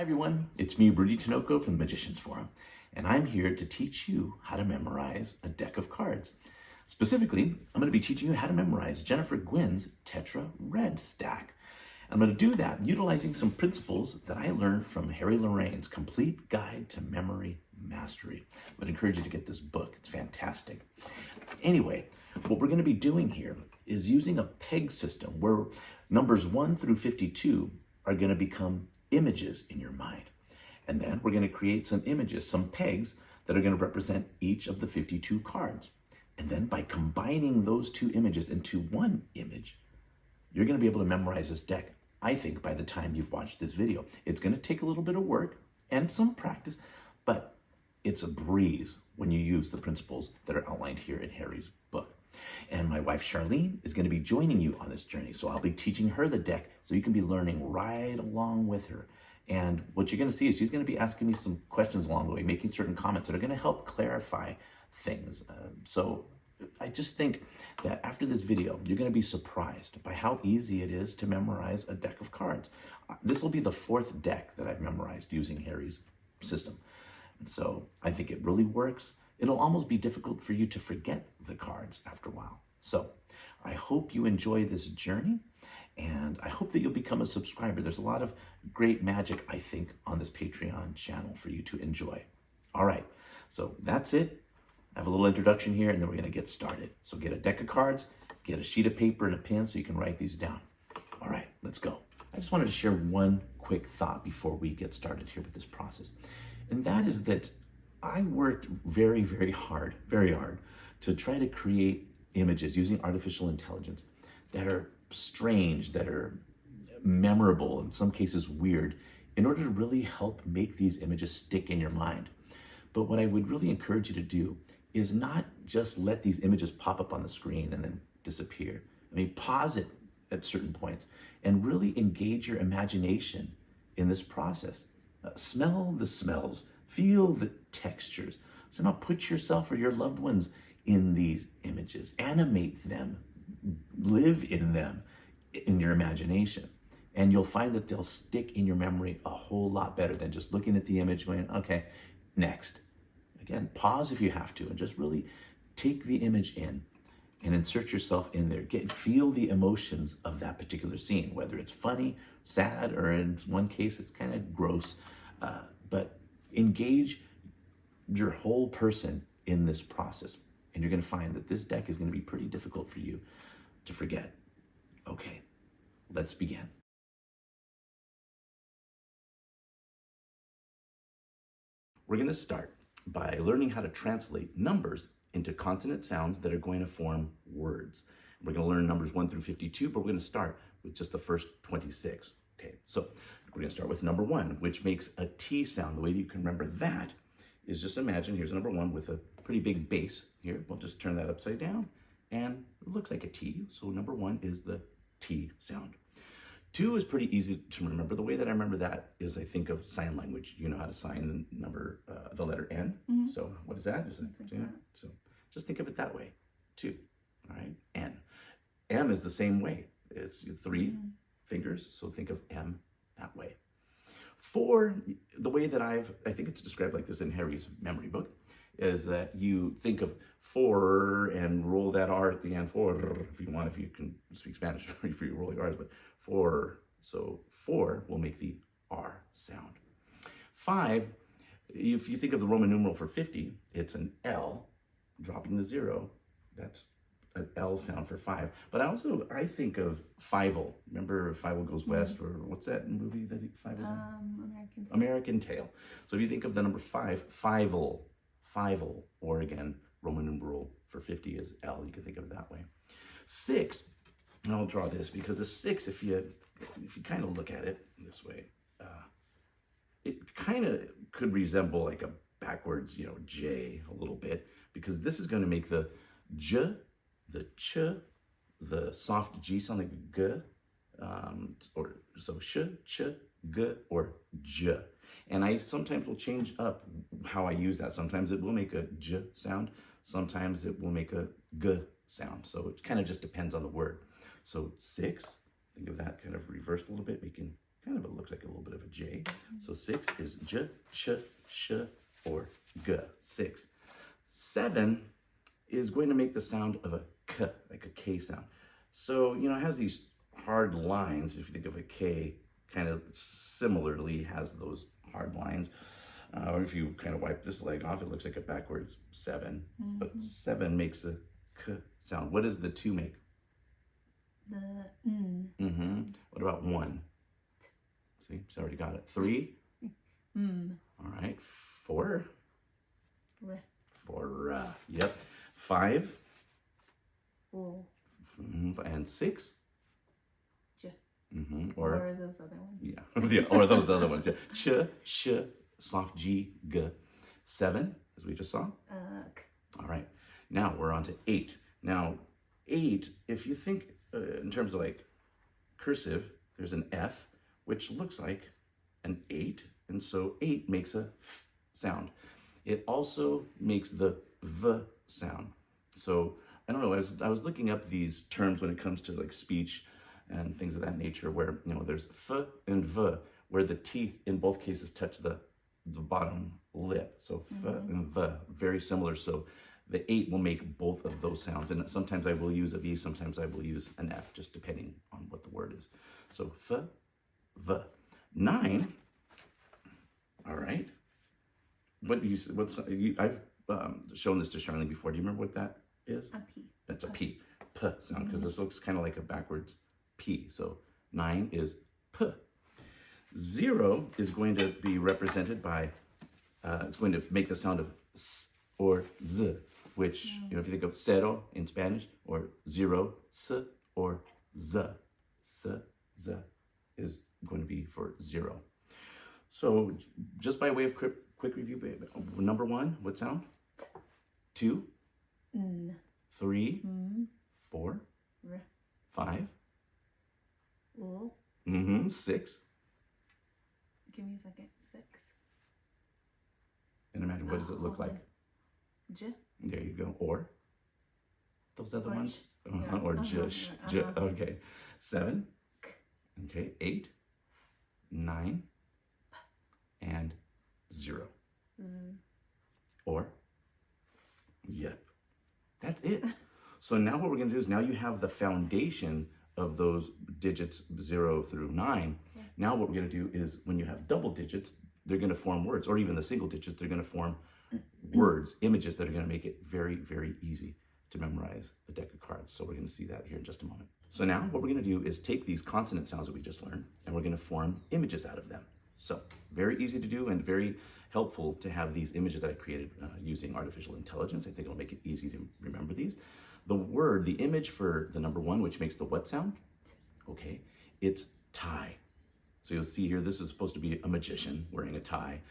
Hi everyone, it's me, Rudy Tinoco from the Magicians Forum, and I'm here to teach you how to memorize a deck of cards. Specifically, I'm going to be teaching you how to memorize Jennifer Gwynn's Tetra Red stack. I'm going to do that utilizing some principles that I learned from Harry Lorraine's Complete Guide to Memory Mastery. I would encourage you to get this book, it's fantastic. Anyway, what we're going to be doing here is using a peg system where numbers 1 through 52 are going to become images in your mind. And then we're going to create some images, some pegs that are going to represent each of the 52 cards. And then by combining those two images into one image, you're going to be able to memorize this deck, I think, by the time you've watched this video. It's going to take a little bit of work and some practice, but it's a breeze when you use the principles that are outlined here in Harry's book. And my wife Charlene is going to be joining you on this journey. So I'll be teaching her the deck so you can be learning right along with her. And what you're going to see is she's going to be asking me some questions along the way, making certain comments that are going to help clarify things. So I just think that after this video, you're going to be surprised by how easy it is to memorize a deck of cards. This will be the fourth deck that I've memorized using Harry's system. And so I think it really works. It'll almost be difficult for you to forget the cards after a while. So I hope you enjoy this journey, and I hope that you'll become a subscriber. There's a lot of great magic, I think, on this Patreon channel for you to enjoy. All right, so that's it. I have a little introduction here, and then we're going to get started. So get a deck of cards, get a sheet of paper and a pen so you can write these down. All right, let's go. I just wanted to share one quick thought before we get started here with this process, and that is that I worked very, very hard to try to create images using artificial intelligence that are strange, that are memorable, in some cases weird, in order to really help make these images stick in your mind. But what I would really encourage you to do is not just let these images pop up on the screen and then disappear. I mean, pause it at certain points and really engage your imagination in this process. Smell the smells, feel the textures. Somehow put yourself or your loved ones in these images, animate them, live in them in your imagination. And you'll find that they'll stick in your memory a whole lot better than just looking at the image going, okay, next. Again, pause if you have to and just really take the image in and insert yourself in there. Feel the emotions of that particular scene, whether it's funny, sad, or in one case, it's kind of gross. But engage your whole person in this process. And you're going to find that this deck is going to be pretty difficult for you to forget. Okay, let's begin. We're going to start by learning how to translate numbers into consonant sounds that are going to form words. We're going to learn numbers 1 through 52, but we're going to start with just the first 26. Okay, so we're going to start with number 1, which makes a T sound. The way that you can remember that is just imagine here's number 1 with a pretty big base here. We'll just turn that upside down, and it looks like a T. So number 1 is the T sound. 2 is pretty easy to remember. The way that I remember that is I think of sign language. You know how to sign the number, the letter N. Mm-hmm. So what is that? So just think of it that way. 2, all right? N. M is the same way. It's 3 fingers, so think of M that way. 4, the way that I think it's described like this in Harry's memory book, is that you think of 4 and roll that R at the end, 4, if you want, if you can speak Spanish, for you roll your R's, but 4, so 4 will make the R sound. 5, if you think of the Roman numeral for 50, it's an L, dropping the 0, that's an L sound for 5. But I think of Fievel. Remember Fievel Goes West, or what's that movie that Fievel's in? American Tail. So if you think of the number 5, Fievel, or again, Roman numeral for 50 is L. You can think of it that way. 6, and I'll draw this because a 6, if you kind of look at it this way, it kind of could resemble like a backwards, J a little bit, because this is going to make the J, the ch, the soft G sound like G, or so sh, ch, G, or J. And I sometimes will change up how I use that. Sometimes it will make a J sound. Sometimes it will make a G sound. So it kind of just depends on the word. So 6, think of that kind of reversed a little bit, making kind of, it looks like a little bit of a J. So 6 is J, ch, sh, or G, 6. 7 is going to make the sound of a K, like a K sound. So, you know, it has these hard lines. If you think of a K, kind of similarly has those hard lines. Or if you kind of wipe this leg off, it looks like a backwards 7. But 7 makes a K sound. What does the 2 make? The N. What about 1? See, she's already got it. 3? All right. 4? R. 4. Yep. 5? O. And 6? J. Or those other ones. yeah, yeah, or those other ones. Yeah. Ch, sh, soft G, G. 7, as we just saw. K. All right. Now we're on to 8. Now, 8, if you think in terms of like cursive, there's an F, which looks like an 8. And so 8 makes a F sound. It also makes the V sound. So I don't know, I was looking up these terms when it comes to like speech and things of that nature where, you know, there's F and V, where the teeth in both cases touch the bottom lip. So F and V, very similar. So the 8 will make both of those sounds. And sometimes I will use a V, sometimes I will use an F, just depending on what the word is. So F, V. 9, all right. I've shown this to Charlene before. Do you remember what that is? A P. That's a P. P sound, because this looks kind of like a backwards P. So 9 is P. 0 is going to be represented by, it's going to make the sound of S or Z, which, you know, if you think of cero in Spanish, or 0, S or Z. S, Z is going to be for 0. So just by way of quick review, babe, number 1, what sound? 2, N. 3, 4, R. 5, O. 6. Give me a second. 6. And imagine, what does it look like? J. There you go. Or those other Or ones? yeah. Or J. Okay. 7. K. Okay. 8, 9, and 0. Z. Or? Yep. That's it. So now what we're going to do is, now you have the foundation of those digits 0 through 9. Now what we're going to do is, when you have double digits, they're going to form words, or even the single digits, they're going to form words, images that are going to make it very, very easy to memorize a deck of cards. So we're going to see that here in just a moment. So now what we're going to do is take these consonant sounds that we just learned, and we're going to form images out of them. So very easy to do, and very helpful to have these images that I created using artificial intelligence. I think it'll make it easy to remember these. The image for the number 1, which makes the what sound? Okay, it's tie. So you'll see here, this is supposed to be a magician wearing a tie,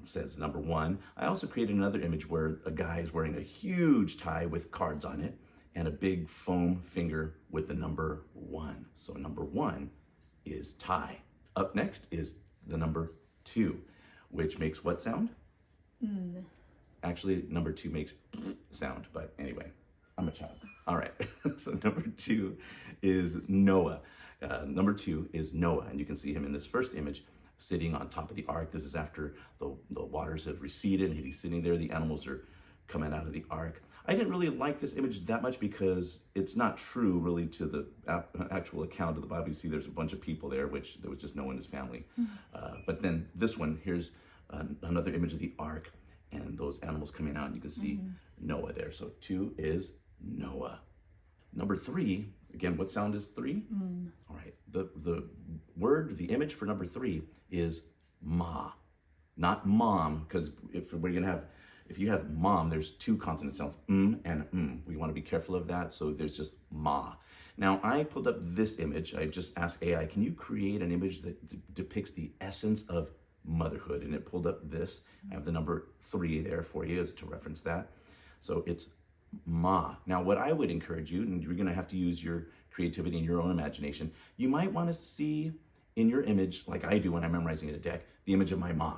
says number 1. I also created another image where a guy is wearing a huge tie with cards on it and a big foam finger with the number 1. So number 1 is tie. Up next is the number 2, which makes what sound? Actually, number 2 makes sound, but anyway, I'm a child. All right, so number 2 is Noah. Number 2 is Noah, and you can see him in this first image sitting on top of the ark. This is after the waters have receded, and he's sitting there. The animals are coming out of the ark. I didn't really like this image that much because it's not true really to the actual account of the Bible. You see there's a bunch of people there, which there was just Noah and his family. But then this one, here's another image of the ark and those animals coming out, and you can see Noah there. So 2 is Noah. Number 3, again, what sound is 3? All right, the word, the image for number 3 is ma, not mom, because if you have mom, there's 2 consonant sounds, and We want to be careful of that, so there's just ma. Now, I pulled up this image. I just asked AI, can you create an image that depicts the essence of motherhood? And it pulled up this. I have the number 3 there for you to reference that. So it's ma. Now, what I would encourage you, and you're going to have to use your creativity and your own imagination, you might want to see in your image, like I do when I'm memorizing a deck, the image of my ma.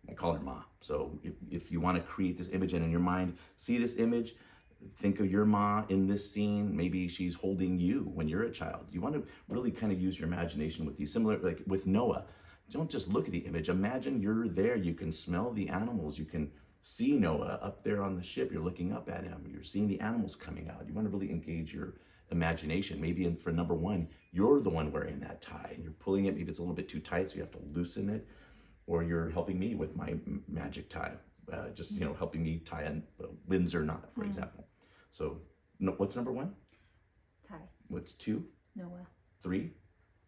I call her ma. So if you want to create this image and in your mind, see this image, think of your ma in this scene. Maybe she's holding you when you're a child. You want to really kind of use your imagination with these, similar like with Noah. Don't just look at the image. Imagine you're there. You can smell the animals. You can see Noah up there on the ship. You're looking up at him. You're seeing the animals coming out. You want to really engage your imagination. Maybe for number one, you're the one wearing that tie and you're pulling it. Maybe it's a little bit too tight, so you have to loosen it. Or you're helping me with my magic tie. Just, helping me tie a Windsor knot, for example. So, what's number one? Tie. What's two? Noah. Three?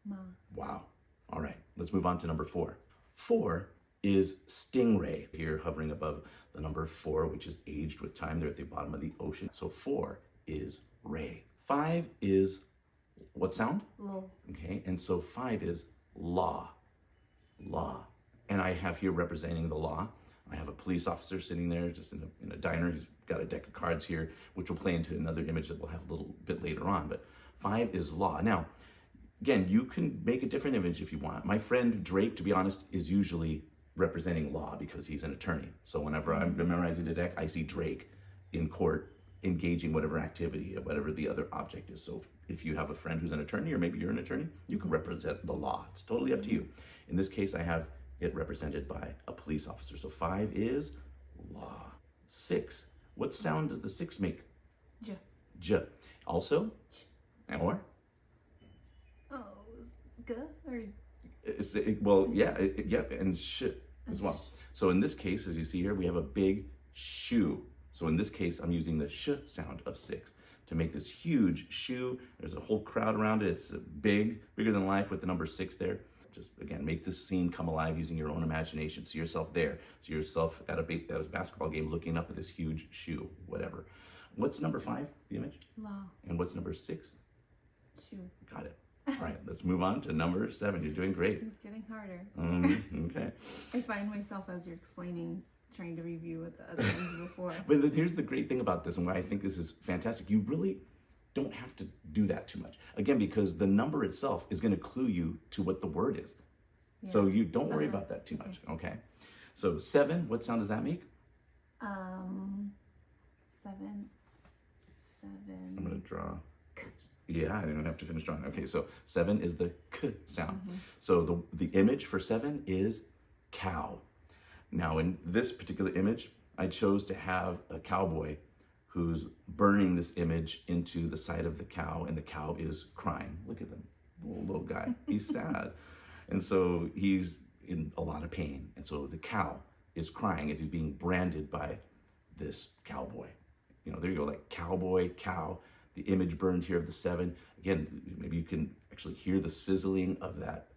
Ma. Wow. All right, let's move on to number 4. 4 is stingray. Here, hovering above the number 4, which is aged with time. They're at the bottom of the ocean. So 4 is ray. 5 is what sound? Lo. Okay, and so 5 is law. Law. And I have here representing the law. I have a police officer sitting there just in a diner. He's got a deck of cards here, which will play into another image that we'll have a little bit later on. But 5 is law. Now, again, you can make a different image if you want. My friend Drake, to be honest, is usually representing law because he's an attorney. So whenever I'm memorizing the deck, I see Drake in court engaging whatever activity, whatever the other object is. So if you have a friend who's an attorney, or maybe you're an attorney, you can represent the law. It's totally up to you. In this case, I have it represented by a police officer. So 5 is law. 6. What sound does the 6 make? J. J. Also, or? Oh, G or And sh as well. So in this case, as you see here, we have a big shoe. So in this case, I'm using the sh sound of 6 to make this huge shoe. There's a whole crowd around it. It's bigger than life with the number 6 there. Just, again, make this scene come alive using your own imagination. See yourself there. See yourself at a basketball game looking up at this huge shoe, whatever. What's number 5, the image? Law. And what's number 6? Shoe. Got it. All right, let's move on to number 7. You're doing great. It's getting harder. Okay. I find myself, as you're explaining, trying to review what the other ones before. But here's the great thing about this and why I think this is fantastic. You really don't have to do that too much. Again, because the number itself is going to clue you to what the word is. Yeah. So you don't worry about that too much, okay? So 7, what sound does that make? 7. I'm going to draw. Yeah, I didn't have to finish drawing. Okay, so 7 is the k sound. So the image for 7 is cow. Now in this particular image, I chose to have a cowboy who's burning this image into the side of the cow, and the cow is crying. Look at them, little guy. He's sad. And so he's in a lot of pain. And so the cow is crying as he's being branded by this cowboy. There you go, like cowboy, cow. The image burned here of the 7. Again, maybe you can actually hear the sizzling of that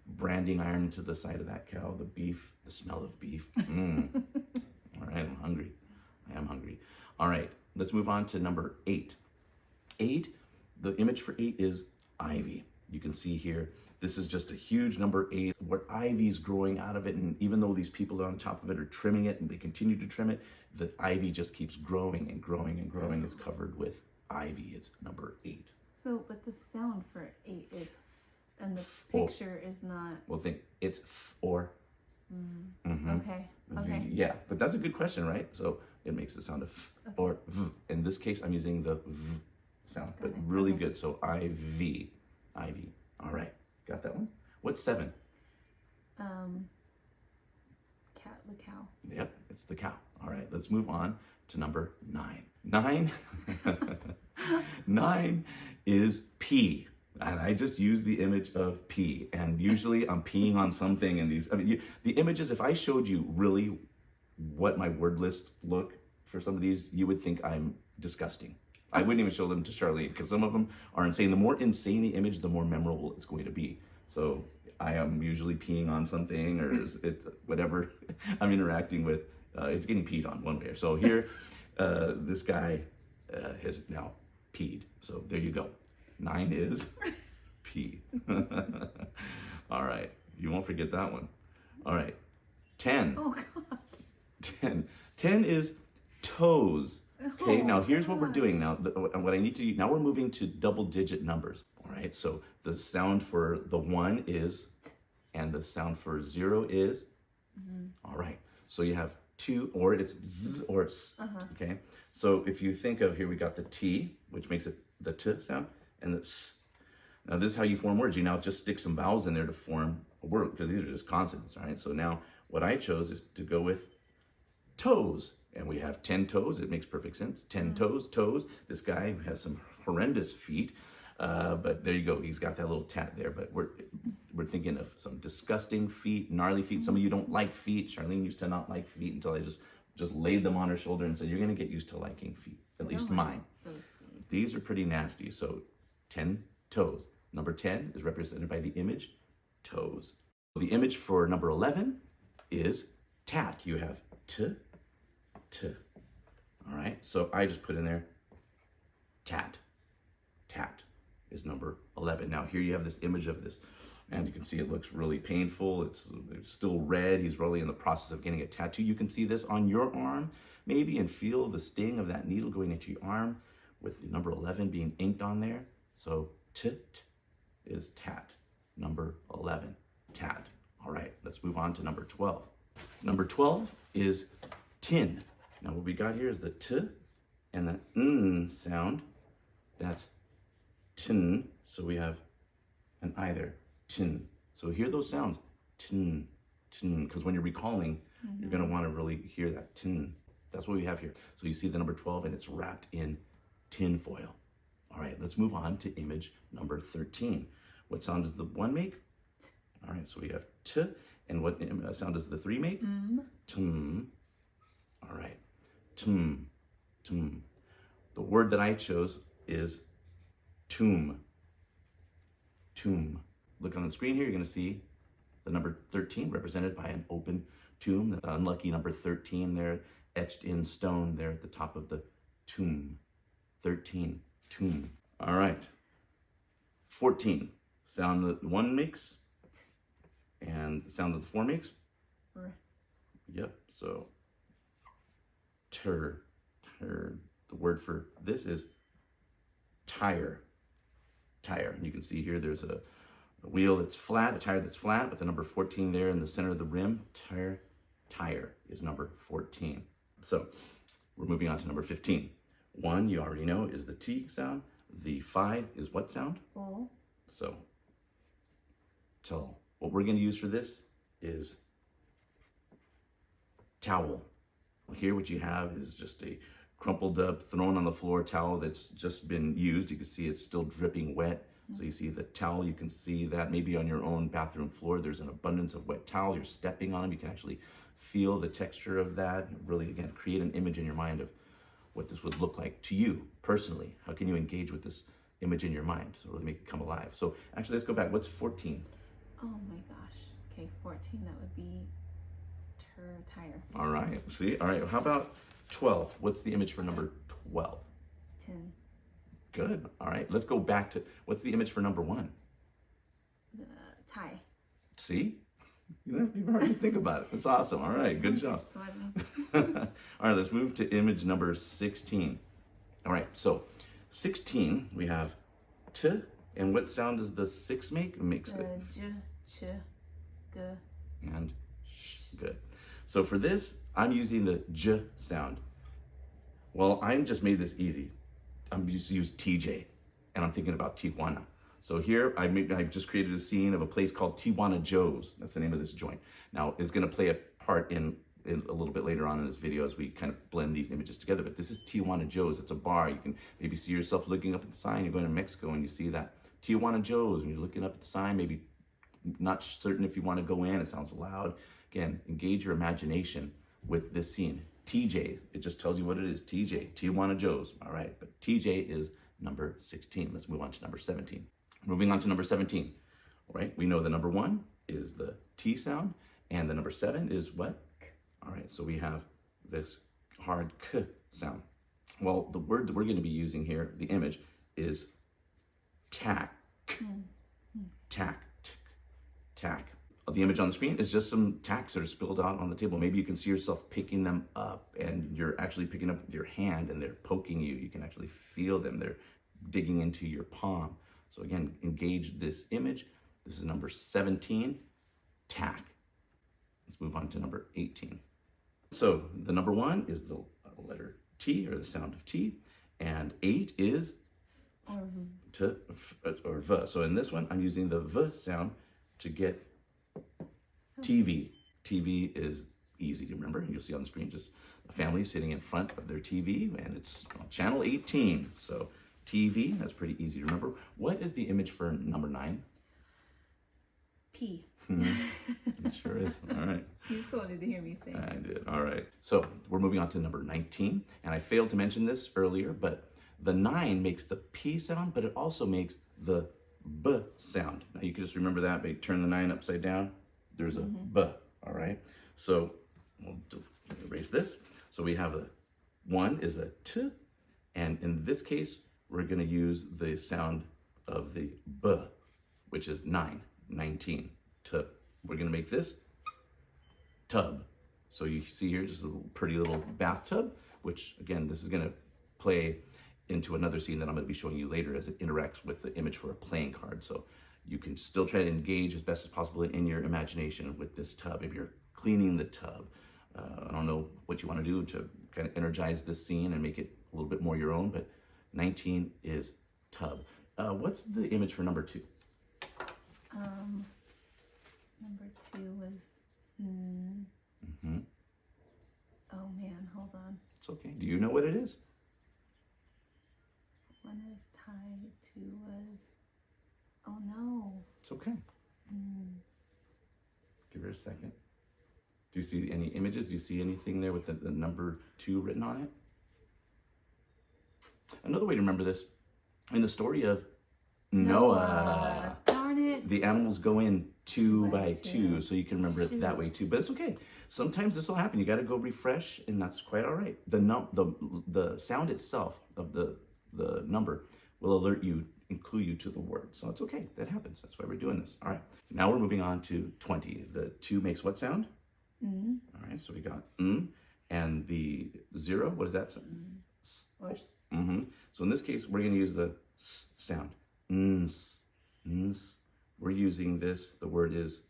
branding iron to the side of that cow, the beef, the smell of beef. All right, I'm hungry. I am hungry. All right, let's move on to number 8. 8, the image for 8 is ivy. You can see here, this is just a huge number 8 where ivy's growing out of it. And even though these people on top of it are trimming it and they continue to trim it, the ivy just keeps growing and growing and growing. It's covered with ivy. It's number 8. So, but the sound for 8 is f, and the picture is not. Well, think it's f or. Okay. Okay. Yeah, but that's a good question, right? So it makes the sound of f or v. In this case, I'm using the v sound, but really good. So ivy. All right, got that one. What's 7? The cow. Yep, it's the cow. All right, let's move on to number 9. 9. 9 is pee. And I just use the image of pee. And usually I'm peeing on something in these. The images, if I showed you really what my word list look for some of these, you would think I'm disgusting. I wouldn't even show them to Charlene because some of them are insane. The more insane the image, the more memorable it's going to be. So I am usually peeing on something, or it's whatever I'm interacting with. It's getting peed on one way. So here, this guy has now peed. So there you go. 9 is pee. All right. You won't forget that one. All right. 10. Oh, gosh. 10 is toes. Okay, now here's what we're doing now. What I need to do, now we're moving to double-digit numbers. All right, so the sound for the 1 is, and the sound for 0 is. All right, so you have two, or it's z or s. Okay. So if you think of here, we got the T, which makes it the T sound, and the S. Now this is how you form words. You now just stick some vowels in there to form a word, because these are just consonants, right? So now what I chose is to go with toes. And we have 10 toes. It makes perfect sense. 10 toes, toes. This guy has some horrendous feet. But there you go. He's got that little tat there. But we're thinking of some disgusting feet, gnarly feet. Some of you don't like feet. Charlene used to not like feet until I just laid them on her shoulder and said, you're going to get used to liking feet. At least mine. These are pretty nasty. So 10 toes. Number 10 is represented by the image toes. The image for number 11 is tat. You have t. All right, so I just put in there tat. Tat is number 11. Now here you have this image of this, and you can see it looks really painful. It's still red. He's really in the process of getting a tattoo. You can see this on your arm maybe and feel the sting of that needle going into your arm with the number 11 being inked on there. So t is tat. Number 11, tat. All right, let's move on to number 12. Number 12 is tin. Now what we got here is the T and the N sound. That's tin. So we have an I there, tin. So hear those sounds, tin, tin. Because when you're recalling, you're gonna wanna really hear that tin. That's what we have here. So you see the number 12 and it's wrapped in tin foil. All right, let's move on to image number 13. What sound does the 1 make? All right, so we have T. And what sound does the 3 make? Tum. All right. Tum. The word that I chose is tomb. Tomb. Look on the screen here, you're going to see the number 13 represented by an open tomb. The unlucky number 13 there, etched in stone there at the top of the tomb. 13, tomb. All right. 14. Sound that 1 makes and the sound that the 4 makes. Yep, so tur. The word for this is tire. Tire. And you can see here there's a wheel that's flat, a tire that's flat with the number 14 there in the center of the rim. Tire is number 14. So we're moving on to number 15. 1, you already know, is the T sound. The 5 is what sound? Oh. So, towel. What we're going to use for this is towel. Well, here what you have is just a crumpled up, thrown on the floor towel that's just been used. You can see it's still dripping wet. So you see the towel, you can see that maybe on your own bathroom floor, there's an abundance of wet towels. You're stepping on them. You can actually feel the texture of that. Really, again, create an image in your mind of what this would look like to you personally. How can you engage with this image in your mind? So really make it come alive. So actually, let's go back. What's 14? Oh my gosh. Okay, 14, that would be tire. All right, see? All right, how about 12? What's the image for number 12? Tin. Good, all right. Let's go back to, what's the image for number 1? Tie. See? You don't have to even hardly think about it. That's awesome. All right, good job. All right, let's move to image number 16. All right, so 16, we have T, and what sound does the 6 make? It makes it. J, ch, g. And sh, good. So for this, I'm using the J sound. Well, I just made this easy. I'm used to use TJ, and I'm thinking about Tijuana. So here, I just created a scene of a place called Tijuana Joe's. That's the name of this joint. Now, it's gonna play a part in a little bit later on in this video as we kind of blend these images together, but this is Tijuana Joe's. It's a bar. You can maybe see yourself looking up at the sign. You're going to Mexico and you see that Tijuana Joe's, and you're looking up at the sign, maybe not certain if you want to go in. It sounds loud. Again, engage your imagination with this scene. TJ, it just tells you what it is. TJ, Tijuana Joe's. All right, but TJ is number 16. Let's move on to number 17. Moving on to number 17. All right, we know the number 1 is the T sound, and the number 7 is what? K. All right, so we have this hard K sound. Well, the word that we're going to be using here, the image, is tack. Tack. Tack. The image on the screen is just some tacks that are spilled out on the table. Maybe you can see yourself picking them up, and you're actually picking up with your hand and they're poking you. You can actually feel them. They're digging into your palm. So again, engage this image. This is number 17, tack. Let's move on to number 18. So the number 1 is the letter T, or the sound of T, and 8 is Or v. T or V. So in this one, I'm using the V sound to get TV. TV is easy to remember. You'll see on the screen just a family sitting in front of their TV, and it's on channel 18. So TV, that's pretty easy to remember. What is the image for number 9? P. It sure is. All right. You just wanted to hear me say it. I did. All right. So we're moving on to number 19. And I failed to mention this earlier, but the 9 makes the P sound, but it also makes the B sound. Now you can just remember that, but turn the 9 upside down. There's a B. All right. So we'll erase this. So we have a 1 is a T. And in this case, we're going to use the sound of the B, which is 19. T. We're going to make this tub. So you see here just a pretty little bathtub, which again, this is going to play into another scene that I'm going to be showing you later as it interacts with the image for a playing card. So you can still try to engage as best as possible in your imagination with this tub. If you're cleaning the tub, I don't know what you want to do to kind of energize this scene and make it a little bit more your own, but 19 is tub. What's the image for number 2? Number 2 was. Oh man, hold on. It's okay. Do you know what it is? 1 was tied, 2 was. Oh no. It's okay. Give it a second. Do you see any images? Do you see anything there with the number 2 written on it? Another way to remember this, in the story of Noah, Darn it. the animals go in 2 by 2, so you can remember it that way Shoot. too. But it's okay. Sometimes this will happen. You got to go refresh, and that's quite all right. The sound itself of the number will alert you and clue you to the word. So it's okay. That happens. That's why we're doing this. All right. Now we're moving on to 20. The 2 makes what sound? All right. So we got and the 0. What is that sound? Or s. So in this case, we're going to use the S sound. Ns. We're using this. The word is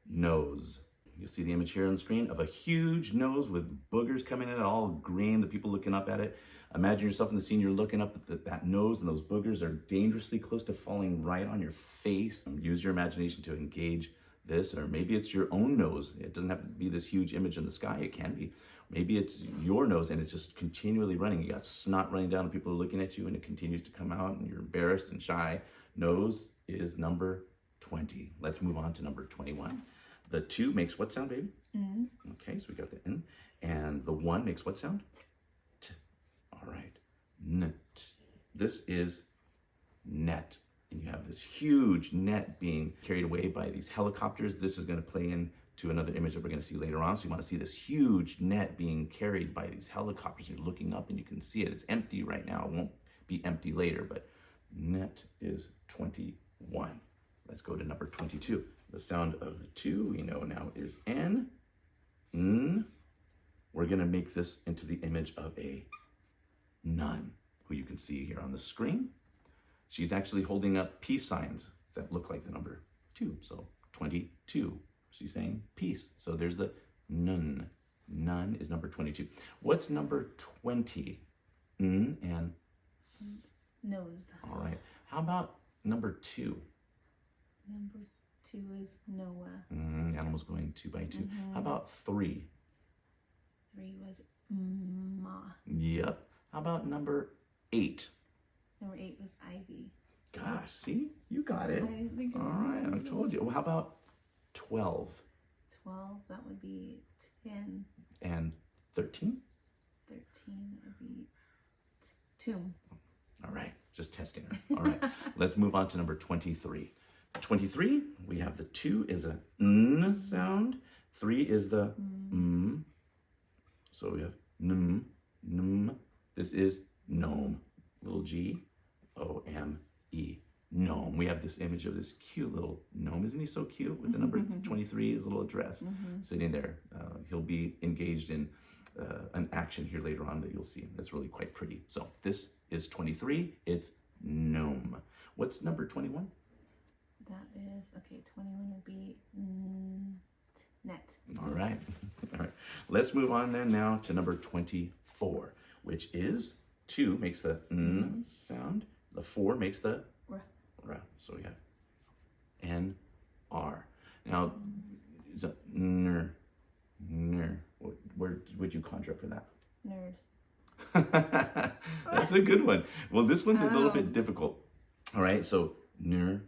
nose. You'll see the image here on the screen of a huge nose with boogers coming in it, all green, the people looking up at it. Imagine yourself in the scene, you're looking up at that nose, and those boogers are dangerously close to falling right on your face. Use your imagination to engage this, or maybe it's your own nose. It doesn't have to be this huge image in the sky. It can be. Maybe it's your nose and it's just continually running. You got snot running down and people are looking at you and it continues to come out and you're embarrassed and shy. Nose is number 20. Let's move on to number 21. The 2 makes what sound, baby? Okay, so we got the N. And the 1 makes what sound? T. All right. Net. This is net. And you have this huge net being carried away by these helicopters. This is going to play into another image that we're going to see later on. So you want to see this huge net being carried by these helicopters. You're looking up and you can see it. It's empty right now. It won't be empty later, but net is 21. Let's go to number 22. The sound of the 2 we know now is N. We're going to make this into the image of a nun, who you can see here on the screen. She's actually holding up peace signs that look like the number 2. So 22. She's saying peace. So there's the nun. Nun is number 22. What's number 20? And Nose. all right. How about number 2? Number 2 is Noah. Animals going 2 by 2. How about 3? 3 was Ma. Yep. How about number 8? Number 8 was Ivy. Gosh, see? You got it. I didn't think it All was right, I Ivy. told you. Well, how about 12? 12, that would be 10. And 13? 13, that would be Tomb. All right, just testing her. All right, let's move on to number 23. 23, we have the 2 is a N sound. 3 is the M. So we have Nm, Nm. This is gnome. Little G, O-M-E. Gnome. We have this image of this cute little gnome. Isn't he so cute with the number 23, his little dress sitting there. He'll be engaged in an action here later on that you'll see. That's really quite pretty. So this is 23. It's gnome. What's number 21? That is, okay, 21 would be Net. All right. All right. Let's move on then now to number 24, which is 2 makes the N sound. The 4 makes the R. R. So we have N, R. Now, is it ner? Where would you conjure up for that? Nerd. That's a good one. Well, this one's a little bit difficult. All right, so ner.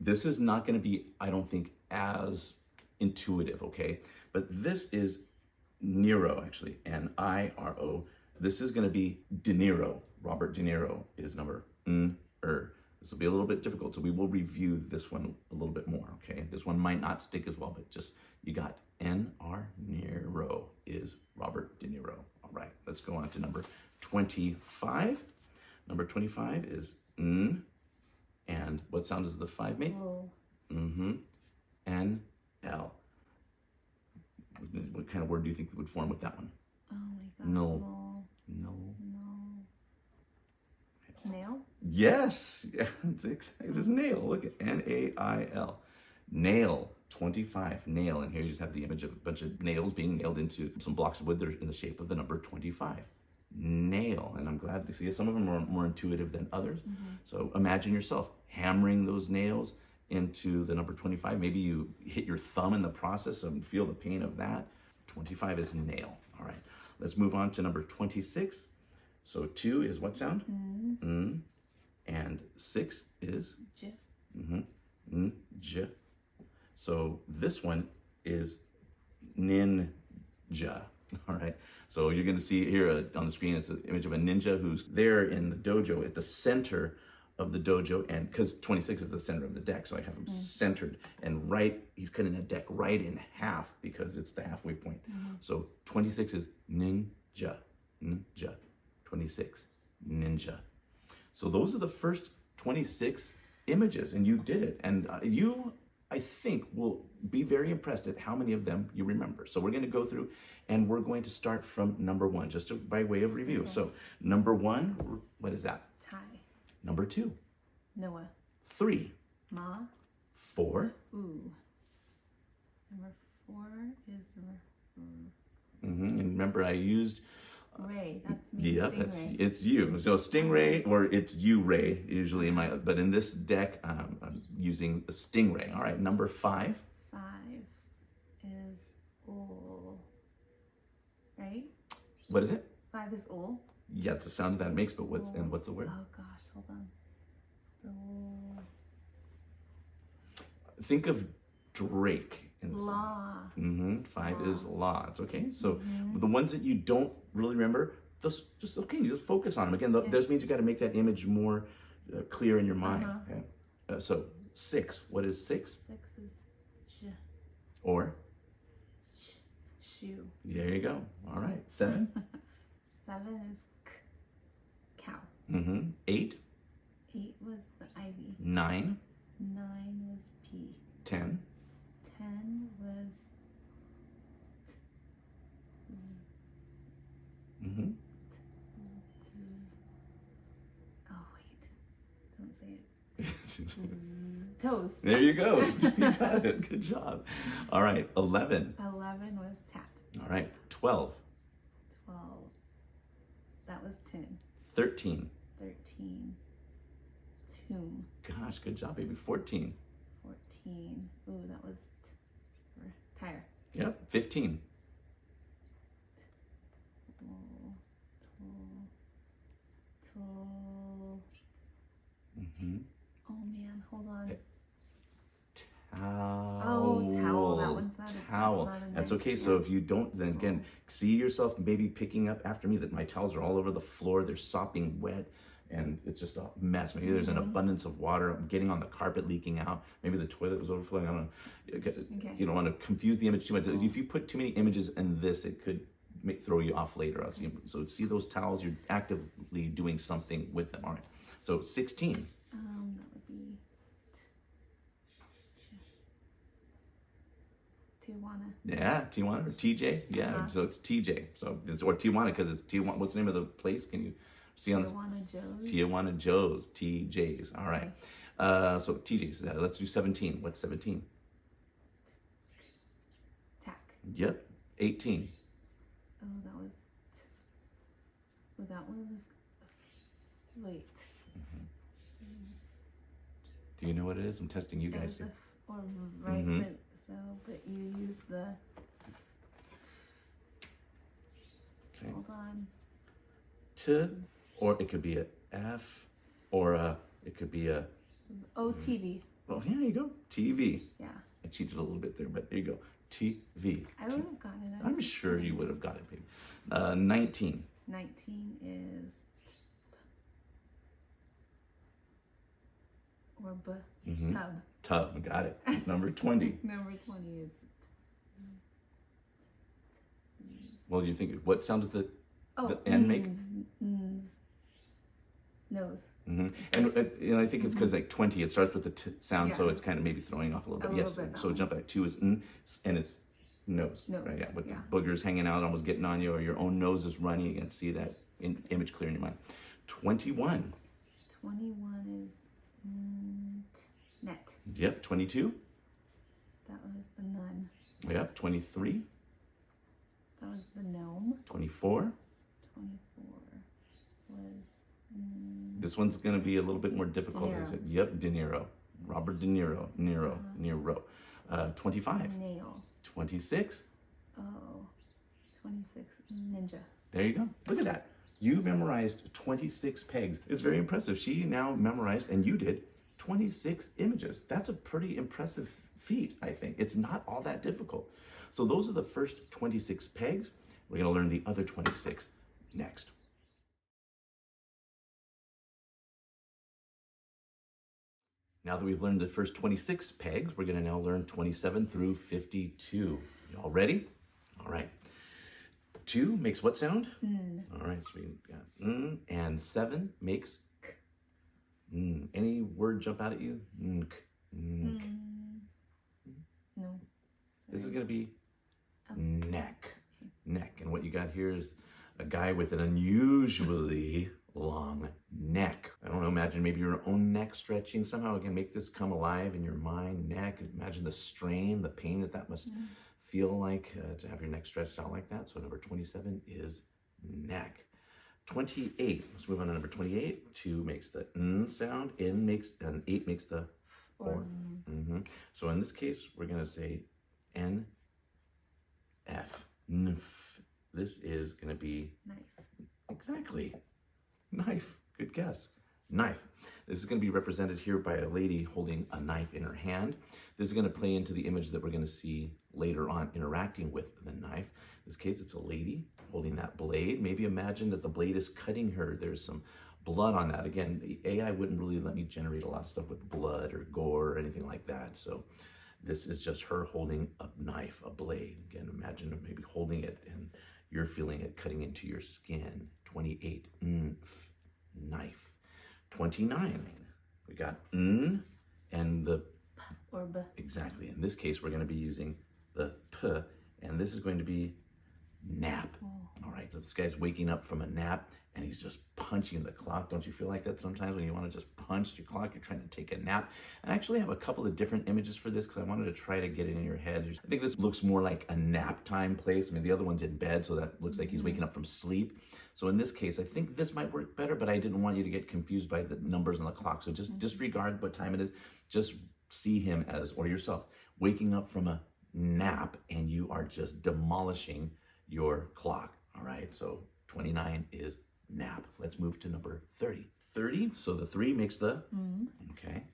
This is not going to be, I don't think, as intuitive, okay? But this is Nero, actually, N-I-R-O. This is going to be De Niro. Robert De Niro is number N-er. This will be a little bit difficult, so we will review this one a little bit more, okay? This one might not stick as well, but just, you got N-R Nero is Robert De Niro. All right, let's go on to number 25. Number 25 is N, and what sound does the 5 make? L. N-L. What kind of word do you think would form with that one? Oh my gosh. No. No. Nail? Yes, yeah, it is nail. Look at N-A-I-L. Nail, 25, nail. And here you just have the image of a bunch of nails being nailed into some blocks of wood that are in the shape of the number 25. Nail. And I'm glad to see some of them are more intuitive than others. So imagine yourself hammering those nails into the number 25. Maybe you hit your thumb in the process and feel the pain of that. 25 is nail. All right, let's move on to number 26. So 2 is what sound? And 6 is J. J. So this one is ninja. All right. So you're going to see here on the screen, it's an image of a ninja who's there in the dojo at the center of the dojo. And because 26 is the center of the deck, so I have him centered and right, he's cutting the deck right in half because it's the halfway point. So 26 is ninja. 26, ninja. So those are the first 26 images, and you did it. And you, I think, will be very impressed at how many of them you remember. So we're going to go through, and we're going to start from number 1, just by way of review. Okay. So number 1, what is that? Tie. Number 2. Noah. 3. Ma. 4. Ooh. Number 4 is And remember, I used Ray. That's me. yeah, Stingray. it's you. So Stingray, or it's you, Ray, usually in my. But in this deck, I'm using a Stingray. All right, number 5. 5 is ol. Right? What is it? 5 is ol. Yeah, it's the sound that it makes. But what's the word? Oh gosh, hold on. Ol. Think of Drake in the song. Law. 5 is law. It's okay. So the ones that you don't really remember, those just okay. You just focus on them. Again, this means you got to make that image more clear in your mind. Okay. So 6. What is 6? 6 is j. Or? Shoe. There you go. All right. 7. 7 is cow. 8. 8 was the ivy. 9. 9 was P. 10. 10 was oh wait, don't say it. Toes. There you go. You got it. Good job. All right. 11. 11 was tat. All right. 12. 12. That was tin. 13. 13. Tomb. Gosh, good job, baby. 14. 14. Ooh, that was tire. Yep. 15. Oh man, hold on. Towel. Oh, towel. That one's not towel. That's there. okay. So if you don't, then again, see yourself maybe picking up after me that my towels are all over the floor. They're sopping wet. And it's just a mess. Maybe there's an abundance of water. I'm getting on the carpet leaking out. Maybe the toilet was overflowing. I don't know. Okay. You don't want to confuse the image too much. If you put too many images in this, it could throw you off later. So see those towels, you're actively doing something with them. All right. So 16. That would be Tijuana. Yeah, Tijuana or TJ. Yeah, so it's TJ. So it's or Tijuana because it's Tijuana. What's the name of the place? Can you see on Tijuana Joe's. Tijuana Joe's. TJ's. All right. So TJ's. Let's do 17. What's 17? Tack. Yep. 18. Oh, that was. Oh, that one was. Wait. Do you know what it is? I'm testing you It guys was here. or right, so, but you use the. Okay. Hold on. T, or it could be a F, or it could be a. Oh, TV. Oh, yeah, you go. TV. Yeah. I cheated a little bit there, but there you go. TV. I would have gotten it. I'm sure you would have got it, baby. 19. 19 is. Or tub. Tub. Got it. Number 20. Number 20 is. Well, you think, what sound does the N make? Nose. And I think it's because like 20, it starts with the T sound, so it's kind of maybe throwing off a little bit. Yes. So jump back. 2 is N, and it's nose. Right? Yeah. With the boogers hanging out, almost getting on you, or your own nose is running. You can see that image clear in your mind. 21. 21 is net. Yep. 22. That was the nun. Yep. 23. That was the gnome. 24. 24 was. This one's going to be a little bit more difficult. Is it? Yep. De Niro. Robert De Niro. Nero. 25. Nail. 26. Oh. 26. Ninja. There you go. Look at that. You memorized 26 pegs. It's very impressive. She now memorized, and you did, 26 images. That's a pretty impressive feat, I think. It's not all that difficult. So those are the first 26 pegs. We're going to learn the other 26 next. Now that we've learned the first 26 pegs, we're going to now learn 27 through 52. You all ready? All right. 2 makes what sound? All right, so we got and 7 makes k. Any word jump out at you? No. This is going to be neck. Neck. And what you got here is a guy with an unusually long neck. I don't know, imagine maybe your own neck stretching. Somehow, again, make this come alive in your mind. Neck. Imagine the strain, the pain that must feel like to have your neck stretched out like that. So number 27 is neck. 28. Let's move on to number 28. 2 makes the N sound. N makes, and 8 makes the or. So in this case, we're going to say N, F. Nf. This is going to be knife. Exactly. Knife. Good guess. Knife. This is going to be represented here by a lady holding a knife in her hand. This is going to play into the image that we're going to see later on interacting with the knife. In this case, it's a lady holding that blade. Maybe imagine that the blade is cutting her. There's some blood on that. Again, the AI wouldn't really let me generate a lot of stuff with blood or gore or anything like that. So this is just her holding a knife, a blade. Again, imagine maybe holding it and you're feeling it cutting into your skin. 28, knife. 29, we got and the P or B. Exactly. In this case, we're going to be using the P, and this is going to be nap. All right, this guy's waking up from a nap, and he's just punching the clock. Don't you feel like that sometimes when you want to just punch your clock? You're trying to take a nap. And I actually have a couple of different images for this because I wanted to try to get it in your head. I think this looks more like a nap time place. I mean, the other one's in bed, so that looks like he's waking up from sleep. So in this case, I think this might work better, but I didn't want you to get confused by the numbers on the clock. So just disregard what time it is. Just see him as, or yourself, waking up from a nap, and you are just demolishing your clock. All right, so 29 is nap. Let's move to number 30. 30, so the 3 makes the, okay,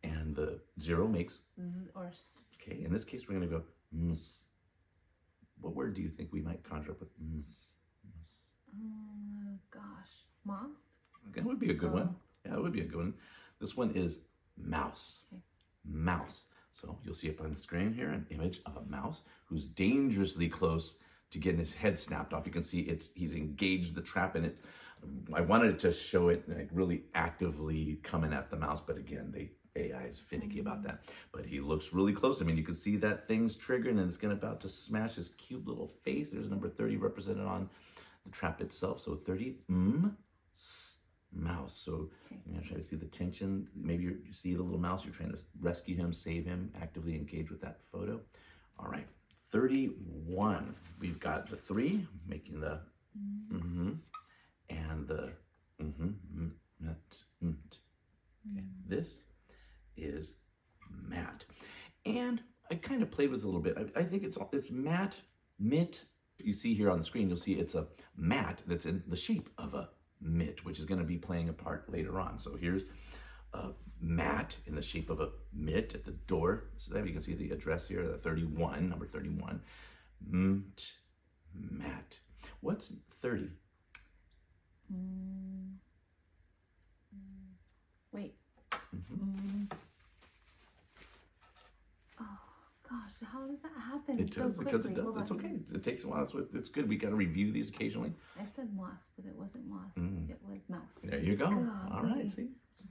and the 0 makes, Z or S. okay, in this case, we're going to go, ms. What word do you think we might conjure up with ms? Gosh. Moss? Okay, that would be a good one. Yeah, it would be a good one. This one is mouse. Okay. Mouse. So you'll see up on the screen here an image of a mouse who's dangerously close to getting his head snapped off. You can see he's engaged the trap in it. I wanted to show it like really actively coming at the mouse, but again, the AI is finicky about that. But he looks really close. I mean, you can see that thing's triggering and it's about to smash his cute little face. There's number 30 represented on the trap itself. So 30, mouse. So you're gonna try to see the tension. Maybe you see the little mouse, you're trying to rescue him, save him, actively engage with that photo. All right, 31. We've got the 3 making the and the Okay. This is mat. And I kind of played with it a little bit. I think it's mat, mitt. If you see here on the screen, you'll see it's a mat that's in the shape of a mitt, which is going to be playing a part later on. So here's a mat in the shape of a mitt at the door. So there you can see the address here, the 31, number 31. Mat. What's 30? Wait. Oh gosh, so how does that happen? It so does, because it quickly? does. Hold It's on. okay. It takes a while. It's good. We got to review these occasionally. I said moss, but it wasn't moss. It was mouse. There you go. Golly. All right. See,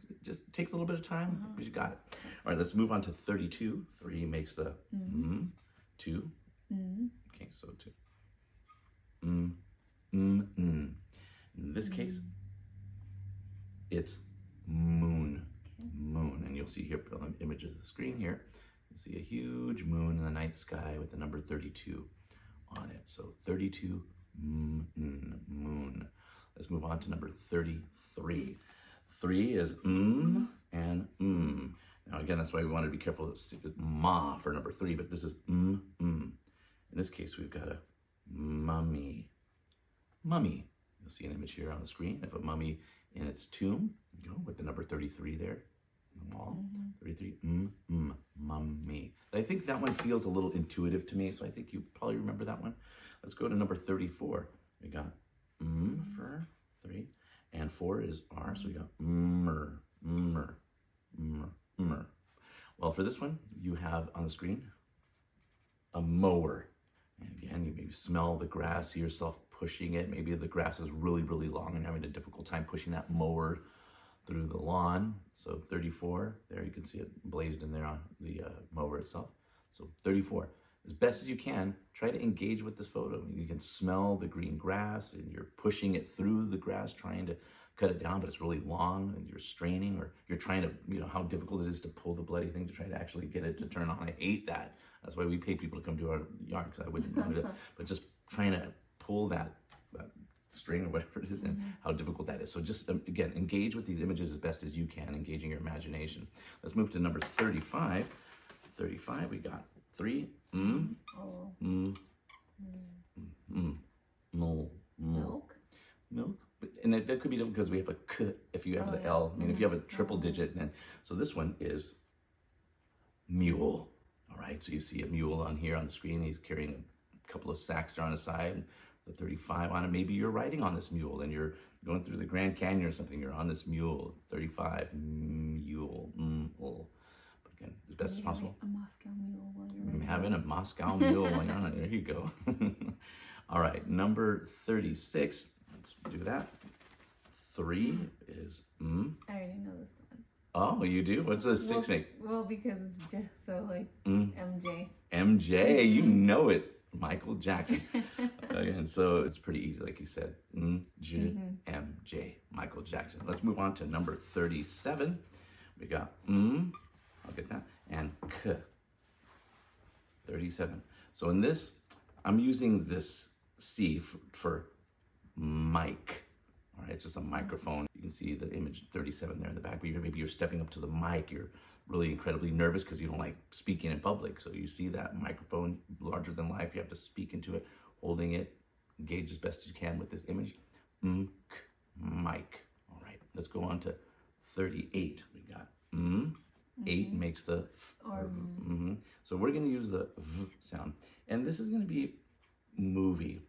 it just takes a little bit of time, but you got it. All right. Let's move on to 32. 3 makes the 2. Okay, so 2. In this case, it's moon. Moon, and you'll see here on the image of the screen here. You see a huge moon in the night sky with the number 32 on it. So 32 moon. Let's move on to number 33. 3 is and Now again, that's why we want to be careful of ma for number 3, but this is In this case, we've got a mummy. Mummy. You'll see an image here on the screen of a mummy in its tomb. Go with the number 33 there. The wall. 33. Mummy. I think that one feels a little intuitive to me, so I think you probably remember that one. Let's go to number 34. We got for 3, and 4 is R, so we got mer. Well, for this one, you have on the screen a mower. And again, you maybe smell the grass, see yourself pushing it. Maybe the grass is really, really long and you're having a difficult time pushing that mower through the lawn. So 34, there you can see it blazed in there on the mower itself. So 34, as best as you can, try to engage with this photo. You can smell the green grass and you're pushing it through the grass, trying to cut it down, but it's really long and you're straining, or you're trying to, how difficult it is to pull the bloody thing to try to actually get it to turn on. I hate that. That's why we pay people to come to our yard, because I wouldn't do it. But just trying to pull that string or whatever it is, and how difficult that is. So just, again, engage with these images as best as you can, engaging your imagination. Let's move to number 35. 35, we got 3. Milk. Milk. And that could be different because we have a k if you have the L. I mean, if you have a triple digit, then so this one is mule. All right, so you see a mule on here on the screen. He's carrying a couple of sacks there on his side, the 35 on it. Maybe you're riding on this mule and you're going through the Grand Canyon or something. You're on this mule, 35, mule. But again, as best as possible. A Moscow mule while you're riding. Having a Moscow mule while you're on it. There you go. All right, number 36. Let's do that. 3 is I already know this one. Oh, you do? What's the 6 make? Well, because it's just so like MJ. MJ, you know it. Michael Jackson. Again, so it's pretty easy, like you said. MJ, Michael Jackson. Let's move on to number 37. We got I'll get that, and K. 37. So in this, I'm using this C for mic. All right, it's just a microphone. You can see the image 37 there in the back, but maybe you're stepping up to the mic. You're really incredibly nervous because you don't like speaking in public. So you see that microphone larger than life. You have to speak into it, holding it, engage as best as you can with this image. Mic. All right, let's go on to 38. We got 8 makes the f. So we're going to use the v sound. And this is going to be movie.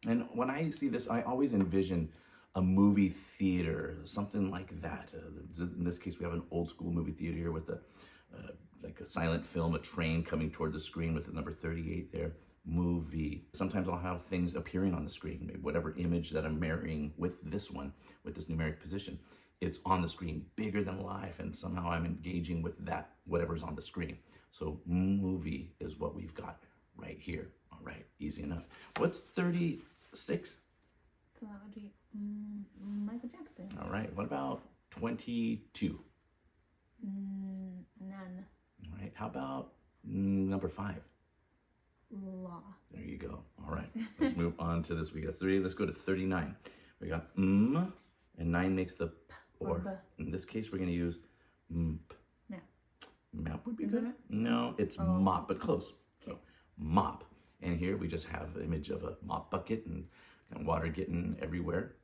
And when I see this, I always envision a movie theater, something like that. In this case, we have an old school movie theater here with like a silent film, a train coming toward the screen with the number 38 there. Movie. Sometimes I'll have things appearing on the screen, maybe whatever image that I'm marrying with this one, with this numeric position. It's on the screen, bigger than life, and somehow I'm engaging with that, whatever's on the screen. So movie is what we've got right here. All right, easy enough. What's 36? So that would be Michael Jackson. All right, what about 22? None. All right, how about number 5? law. There you go. All right. Let's move on to this. We got 3. Let's go to 39. We got and 9 makes the p. Or Or in this case, we're going to use mp. Map. Map would be Isn't good. it? No, it's mop, but close. So Okay. mop. And here we just have an image of a mop bucket and water getting everywhere.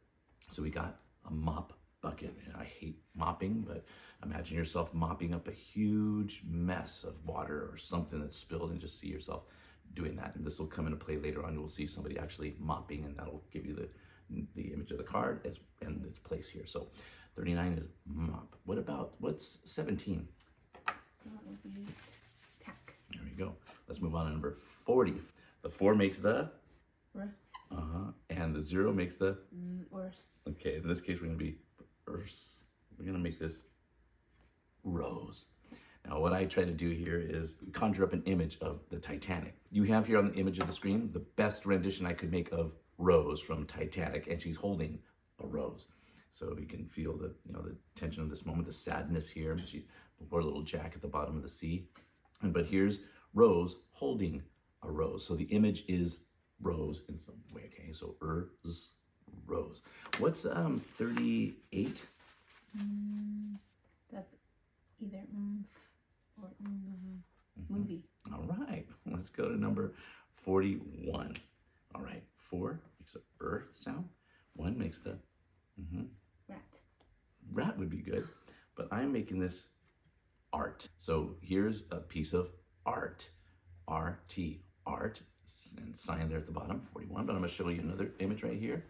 So we got a mop bucket. And I hate mopping, but imagine yourself mopping up a huge mess of water or something that's spilled, and just see yourself doing that. And this will come into play later on. You'll see somebody actually mopping, and that'll give you the image of the card and its place here. So 39 is mop. What's 17? So it would be tack. There we go. Let's move on to number 40. The 4 makes the and the 0 makes the Z or s. okay. In this case, we're gonna be we're gonna make this rose. Now, what I try to do here is conjure up an image of the Titanic. You have here on the image of the screen the best rendition I could make of Rose from Titanic, and she's holding a rose. So you can feel the tension of this moment, the sadness here. She wore a little jack at the bottom of the sea, but here's Rose holding a rose. So the image is rose in some way. Okay, so rose. What's 38? That's either or movie. All right, let's go to number 41. All right, 4 makes a sound. 1 makes the Rat. rat would be good, but I'm making this art. So here's a piece of art, R-T, art, and sign there at the bottom, 41. But I'm gonna show you another image right here.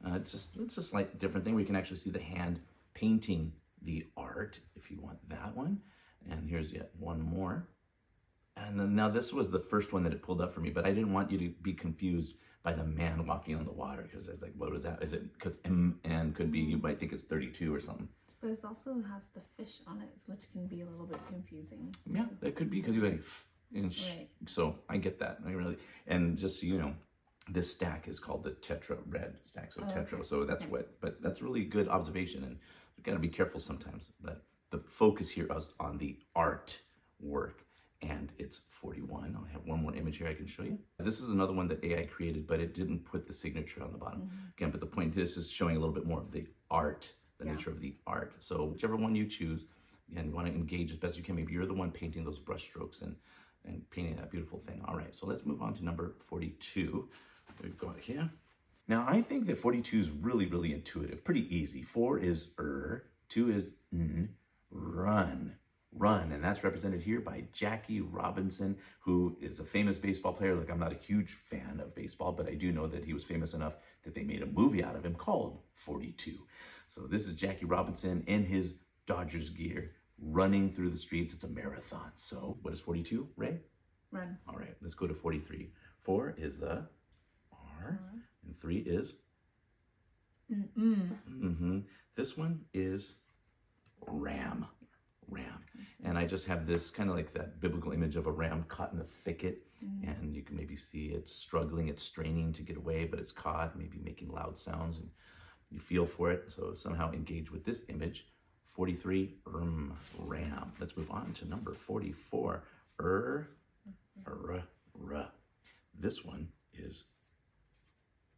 It's just a slight different thing. We can actually see the hand painting the art if you want that one. And here's yet one more. And then now this was the first one that it pulled up for me, but I didn't want you to be confused by the man walking on the water, because it's like, what was that? Is it because M and could be, you might think it's 32 or something. But it also has the fish on it, which can be a little bit confusing. Yeah, that could be because you went and Right. So I get that. I really, and just so you know, this stack is called the Tetra Red stack. So Tetra. Okay. So that's Okay. what, but that's really good observation, and you got to be careful sometimes. But the focus here is on the art work, and it's 41. I'll have one more image here I can show you. This is another one that AI created, but it didn't put the signature on the bottom. Again, but the point, this is showing a little bit more of the art, the nature of the art. So whichever one you choose, and you want to engage as best you can. Maybe you're the one painting those brush strokes and painting that beautiful thing. All right, so let's move on to number 42. We've got here. Now, I think that 42 is really, really intuitive, pretty easy. 4 is 2 is run. And that's represented here by Jackie Robinson, who is a famous baseball player. Look, I'm not a huge fan of baseball, but I do know that he was famous enough that they made a movie out of him called 42. So this is Jackie Robinson in his Dodgers gear, running through the streets. It's a marathon. So what is 42, Ray? Run. All right, let's go to 43. 4 is the R, and 3 is This one is ram. And I just have this kind of like that biblical image of a ram caught in a thicket, and you can maybe see it's struggling, it's straining to get away, but it's caught, maybe making loud sounds, and you feel for it. So somehow engage with this image. 43, ram. Let's move on to number 44. This one is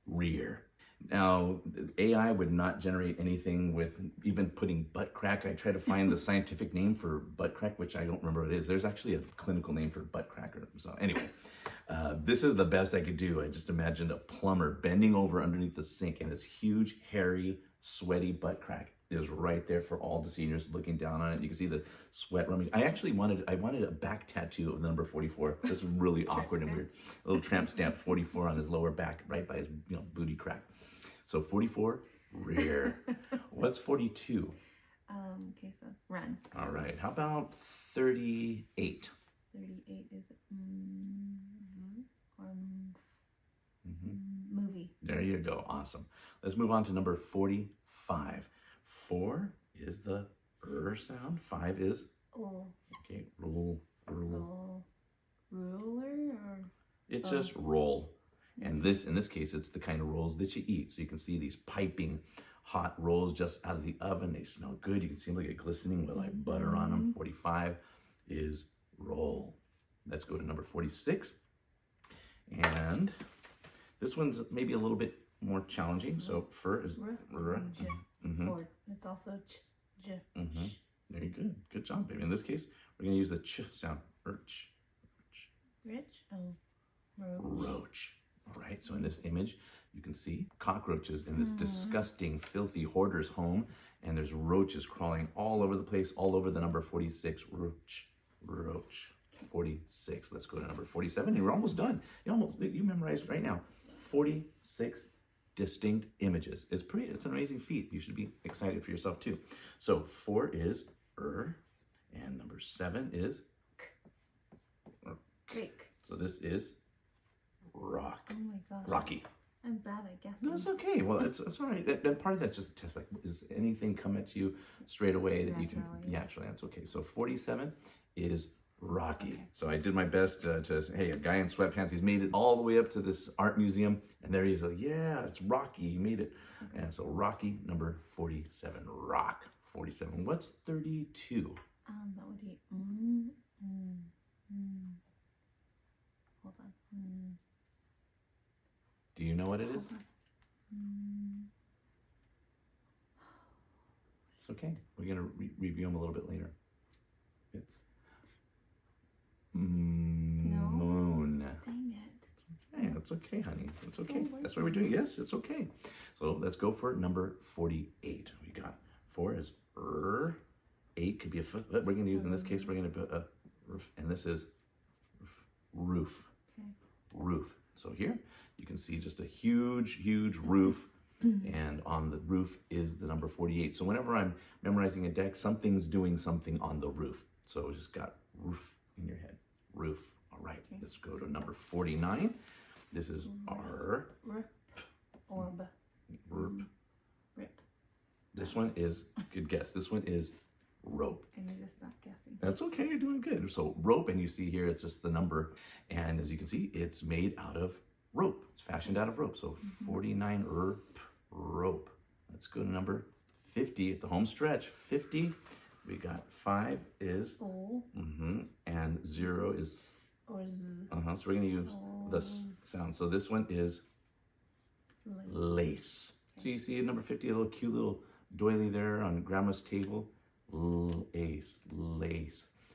rear. Now, AI would not generate anything with even putting butt crack. I try to find the scientific name for butt crack, which I don't remember what it is. There's actually a clinical name for butt cracker. So anyway, this is the best I could do. I just imagined a plumber bending over underneath the sink, and this huge, hairy, sweaty butt crack is right there for all the seniors looking down on it. You can see the sweat running. I wanted a back tattoo of the number 44. This is really awkward and weird. A little tramp stamp 44 on his lower back, right by his booty crack. So 44, rear. What's 42? Okay, so run. All right. How about 38? 38 is movie. There you go. Awesome. Let's move on to number 45. 4 is the sound. 5 is okay. Roll. Ruler or It's just roll. And in this case, it's the kind of rolls that you eat. So you can see these piping hot rolls just out of the oven. They smell good. You can see them like glistening with like butter on them. 45 is roll. Let's go to number 46. And this one's maybe a little bit more challenging. So fur is Or it's also ch, j, sh. very good. Good job, baby. In this case, we're going to use the ch sound. Roach. Rich? Oh, roach. Roach. All right. So in this image, you can see cockroaches in this disgusting, filthy hoarder's home. And there's roaches crawling all over the place, all over the number 46. Roach. Roach. 46. Let's go to number 47. And we're almost done. You memorized right now. 46 distinct images. It's an amazing feat. You should be excited for yourself too. So 4 is and number 7 is Cake. So this is rock. Oh my gosh. Rocky. I'm bad at guessing. That's okay. Well, it's all right. That part of that's just a test. Like, is anything come at you straight away that you can naturally? That's okay. So 47 is Rocky. Okay. So I did my best to hey, a guy in sweatpants. He's made it all the way up to this art museum, and there he is. Like, yeah, it's Rocky. He made it. Okay. And so Rocky number 47. Rock 47. What's 32? That would be Hold on. Do you know what it is? It's okay. We're gonna review them a little bit later. It's moon. Dang it. Okay, that's okay, honey. It's okay. That's what we're doing. Yes, it's okay. So let's go for number 48. We got 4 is 8 could be a foot. We're going to use in this case. We're going to put a roof, and this is roof. Okay. Roof. So here you can see just a huge, huge roof, and on the roof is the number 48. So whenever I'm memorizing a deck, something's doing something on the roof. So we just got roof in your head. Roof. All right. Okay. Let's go to number 49. This is R. Orb. Rip. Rip. This one is, good guess. This one is rope. I need to stop guessing. That's okay, you're doing good. So rope, and you see here, it's just the number. And as you can see, it's made out of rope. It's fashioned out of rope. So 49 rope. Let's go to number 50 at the home stretch. 50, we got 5 is, and 0 is, or z. so we're gonna use the sound. So this one is lace. So you see at number 50, a little cute little doily there on grandma's table. Lace.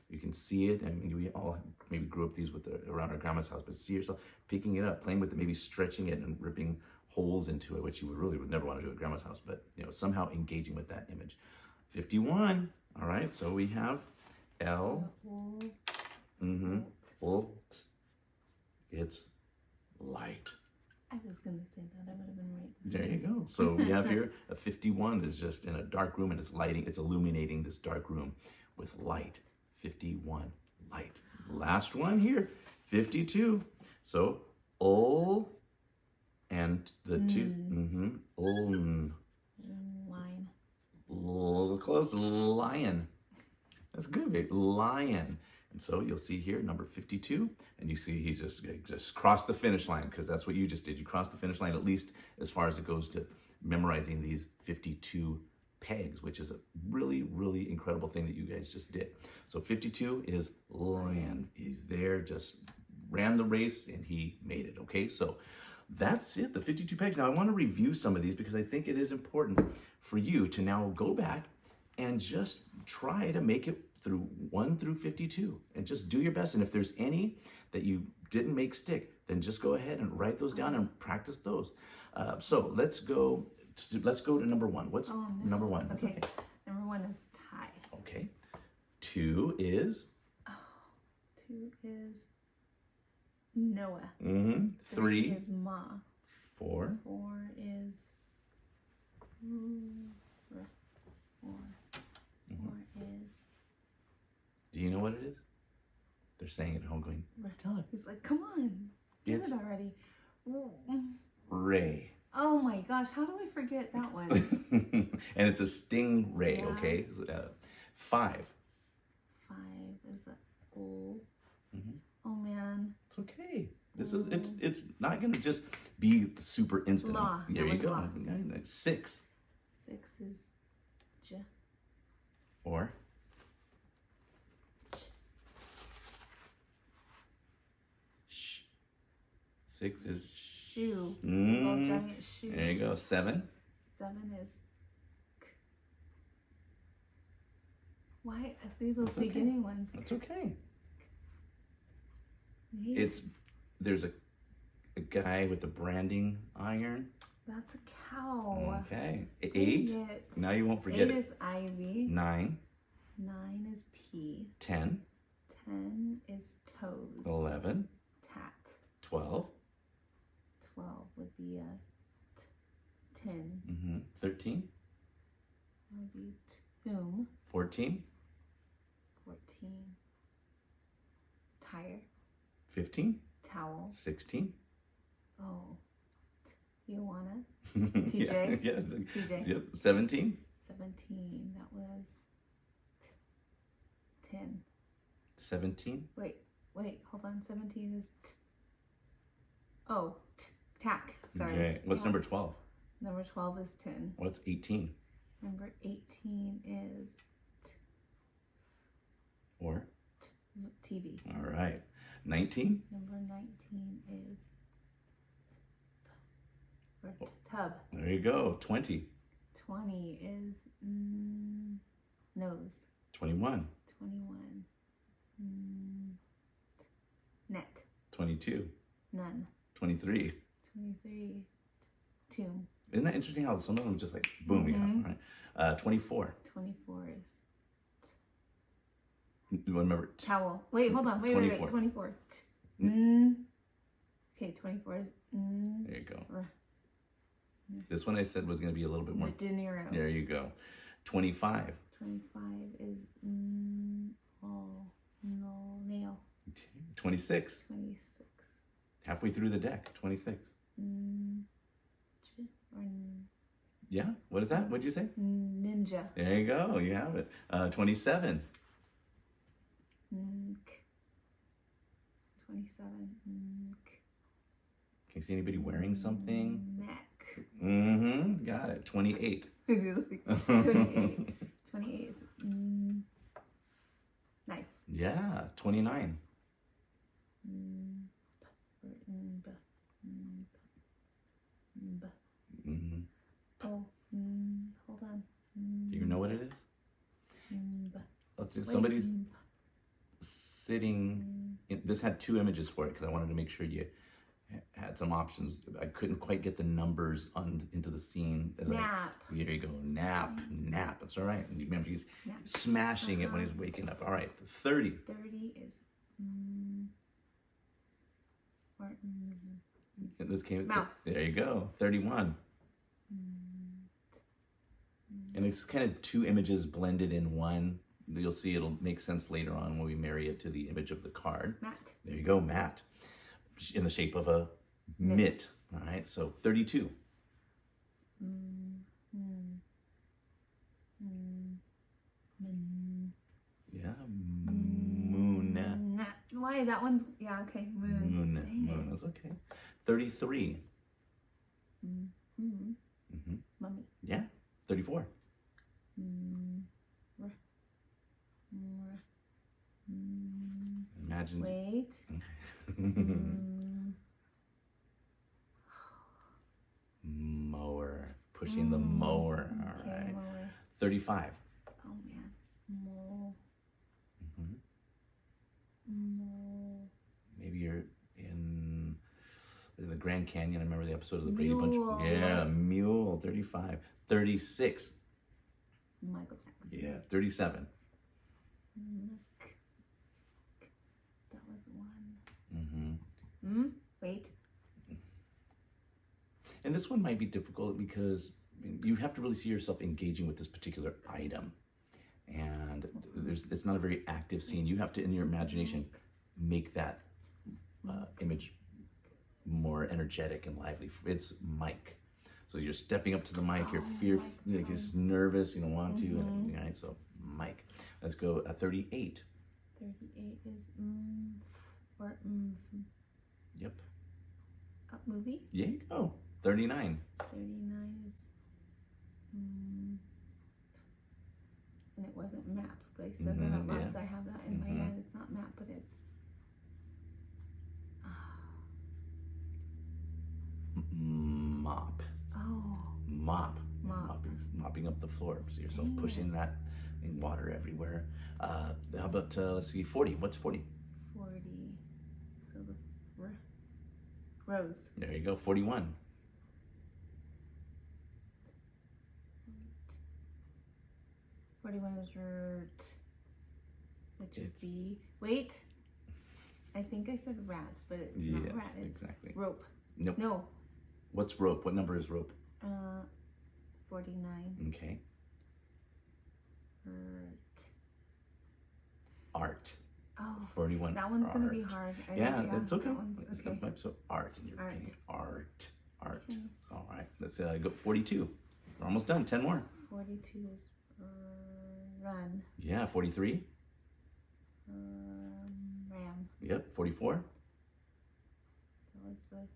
You can see it, and we all maybe grew up these around our grandma's house, but see yourself picking it up, playing with it, maybe stretching it and ripping holes into it, which you would never want to do at grandma's house, but somehow engaging with that image. 51. All right, so we have L. Volt. It's light. I was going to say that. I would have been right. There you go. So we have here a 51 is just in a dark room, and it's illuminating this dark room with light. 51, light. Last one here, 52. So, and the two, Line. Close, lion. That's good, babe. Lion. And so you'll see here number 52, and you see he's just crossed the finish line, because that's what you just did. You crossed the finish line, at least as far as it goes to memorizing these 52 pegs, which is a really, really incredible thing that you guys just did. So 52 is lion. He's there, just ran the race, and he made it. Okay, so that's it, the 52 pegs. Now I want to review some of these, because I think it is important for you to now go back and just try to make it through 1 through 52, and just do your best. And if there's any that you didn't make stick, then just go ahead and write those down and practice those. So let's go to number 1. What's number 1? Okay. Number 1 is tie. Okay. 2 is? 2 is Noah. 3 is Ma. 4? 4 is 4 is. Do you know what it is? They're saying it at home, going, tell it. He's like, come on, get it already. Ray. Oh my gosh, how do I forget that one? And it's a stingray, okay? 5. 5 is a O. Oh man. It's okay. It's not gonna just be super instant. Law. There you go. 6. 6 is J. Or? 6 is shoe. Big old Mm. giant shoe. There you go. 7. 7 is k. Why? I see those That's okay. beginning ones. That's okay. 8. There's a guy with a branding iron. That's a cow. Okay. Dang 8. it. Now you won't 8 forget it. is ivy. 9. 9 is P. 10. 10 is toes. 11. Tat. 12. 12 would be a 10. 13. That would be tomb. 14. 14. Tire. 15. Towel. 16. Oh. You wanna? Yeah, TJ? yes. TJ. Yep. 17. 17. That was 10. 17. Wait, hold on. 17 is tack. Sorry. Okay. What's number 12? Number 12 is 10. What's 18? Number 18 is Or? TV. All right. 19. Number 19 is tub. There you go. 20. 20 is nose. 21. 21. Net. 22. None. 23. 23. Tomb. Isn't that interesting how some of them just like boom, you have, right? 24. 24 is You remember? towel. Wait, hold on. Wait. 24. 24. Okay, 24 is There you go. This one I said was going to be a little bit more. De Niro. There you go. 25. 25 is nail. 26. 26. Halfway through the deck. 26. Yeah? What is that? What'd you say? Ninja. There you go. You have it. 27. 27. Can you see anybody wearing something? Neck. Mm-hmm. Got it. 28. 28. 28 is knife. Yeah. 29. Mm-hmm. Oh, hold on. Do you know what it is? Let's see. Somebody's sitting. This had 2 images for it because I wanted to make sure you had some options. I couldn't quite get the numbers into the scene. Nap. Here you go. Nap. That's all right. And you remember he's smashing it when he's waking up. All right. 30. 30 is And this came. mouse. There you go. 31. And it's kind of 2 images blended in one. You'll see it'll make sense later on when we marry it to the image of the card. Mat. There you go, mat. In the shape of a mitt. All right, so 32. Yeah, moon. Why? That one's, yeah, okay, moon. Dang Moon. it. That's okay. 33. Mummy. Yeah, 34. Imagine. Wait. Mower. Pushing the mower. All Okay, right. mower. 35. Oh man. Mole. Maybe you're in the Grand Canyon. I remember the episode of the Brady Bunch. Mule. Yeah, mule. 35. 36. Michael Jackson. Yeah, 37. That was one. Wait. And this one might be difficult because you have to really see yourself engaging with this particular item. And it's not a very active scene. You have to, in your imagination, make that image more energetic and lively. It's Mike. So you're stepping up to the mic, you're just nervous, you don't want to, and right? So Mike. Let's go 38. 38 is Yep. movie. Yeah, you go. 39. 39 is and it wasn't map, but I said that out loud, so I have that in my head. It's not map, but it's mopping up the floor. See yourself pushing that in water everywhere. How about, let's see, 40. What's 40? 40. So the rose. There you go, 41. Right. 41 is which would It's- be, wait. I think I said rat, but it's not Yes, rat. It's exactly. rope. Nope. No. What's rope? What number is rope? 49. Okay. Art. Art. Oh, 41. that one's gonna be art. hard. Yeah, that's okay. That one's okay. So art, and you're Art. painting art. Okay. All right, let's go 42. We're almost done. 10 more. 42 is run. Yeah, 43. Ram. Yep, 44. That was the.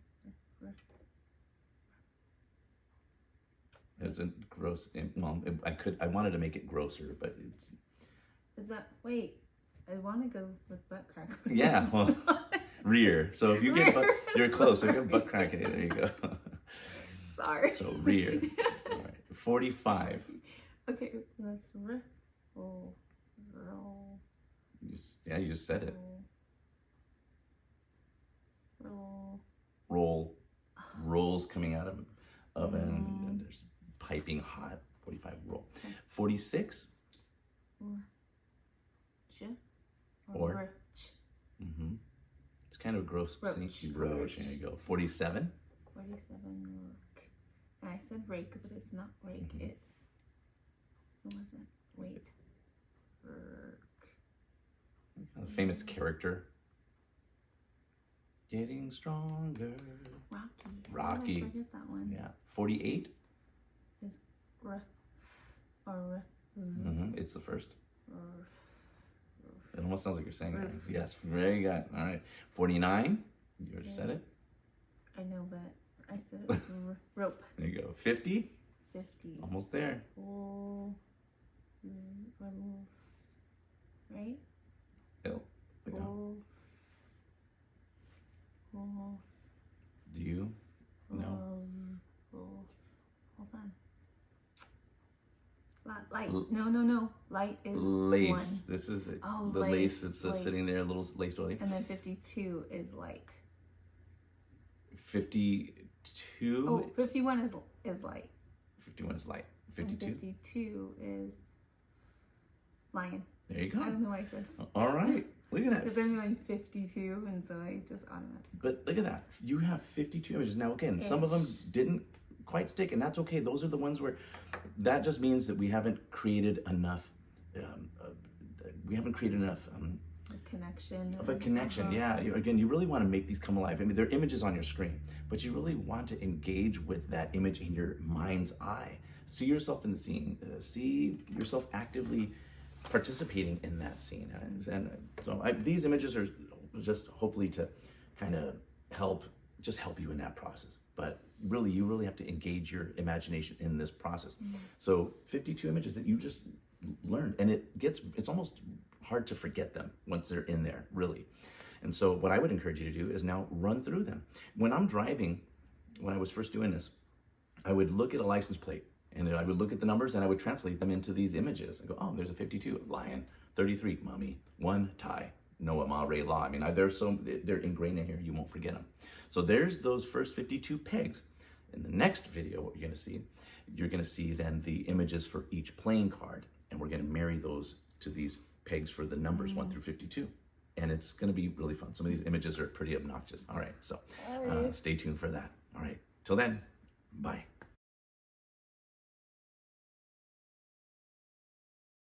It's a gross. Well, I wanted to make it grosser, but it's. Is that wait? I want to go with butt crack. Yeah, well, rear. So if you get butt, Rear, you're close. So you sorry. get butt crack. There you go. Sorry. So rear. All right, 45. Okay, let's roll. You just said it. Roll. Roll. Rolls coming out of oven, and there's piping hot. 45 roll. 46. Or. Roach. Mm-hmm. It's kind of a gross. Roach. Sneaky roach. There you go. 47. 47 rake. And I said rake, but it's not rake. Mhm. It's. It wasn't. Wait. A famous character. Getting stronger. Rocky. Rocky. How did I forget that one? Yeah. 48. Is or It's the first. r. It almost sounds like you're saying it. Roof. Yes, very good. All right. 49. You already said it. I know, but I said it was rope. There you go. 50. 50. Almost there. Right? Ill. We go. Do you? No. Hold on. Light. No. Light is Lace. one. This is it. Oh, the lace that's just lace. sitting there, a little lace doily. And then 52 is light. 52. Oh, 51 is light. 51 is light. And 52. 52 is lion. There you I go. don't know why I said. All right. Look at Because that. I'm going 52, and so I just automatically. But look at that. You have 52 images. Now, again, some of them didn't quite stick, and that's okay. Those are the ones where that just means that we haven't created enough. A connection. Of a connection, yeah. Again, you really want to make these come alive. I mean, they're images on your screen, but you really want to engage with that image in your mind's eye. See yourself in the scene. See yourself actively participating in that scene. And so these images are just hopefully to kind of help you in that process. But really, you really have to engage your imagination in this process. So 52 images that you just learned, and it's almost hard to forget them once they're in there, really. And so what I would encourage you to do is now run through them. When I'm driving, when I was first doing this, I would look at a license plate and I would look at the numbers and I would translate them into these images. I go, oh, there's a 52, lion, 33, mummy, 1, tie, Noah, Ma, Re, La. I mean, they're ingrained in here, you won't forget them. So there's those first 52 pegs. In the next video, what you're gonna see then the images for each playing card, and we're gonna marry those to these pegs for the numbers 1 through 52. And it's gonna be really fun. Some of these images are pretty obnoxious. All right, so stay tuned for that. All right, till then, bye.